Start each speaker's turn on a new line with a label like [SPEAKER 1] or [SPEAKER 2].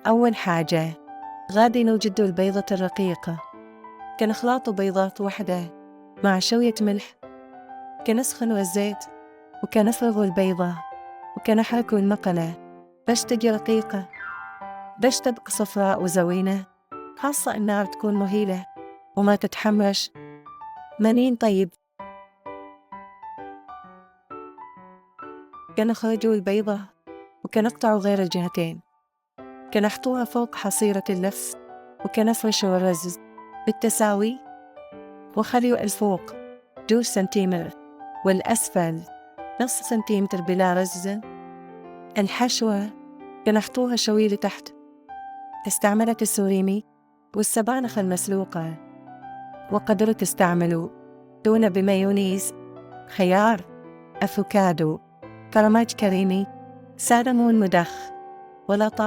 [SPEAKER 1] أول حاجة غادي نوجد البيضة الرقيقة، كنخلط بيضات وحدة مع شوية ملح، كنسخن الزيت وكنفرغ البيضة وكنحرك المقلة باش تجي رقيقة، باش تبقى صفراء وزوينة، خاصة النار تكون مهيلة وما تتحمرش. منين طيب كنخرجوا البيضة وكنقطعوا غير الجهتين، كنحطوها فوق حصيرة اللف وكنفرشوا الرز بالتساوي وخليوا الفوق 2 سنتيمتر والأسفل نص سنتيمتر بلا رز. الحشوة كنحطوها شوي لتحت، استعملت السوريمي والسبانخ المسلوقة، وقدروا تستعملوا تونة بمايونيز، خيار، أفوكادو، فرماج كريمي، سالمون مدخ، ولا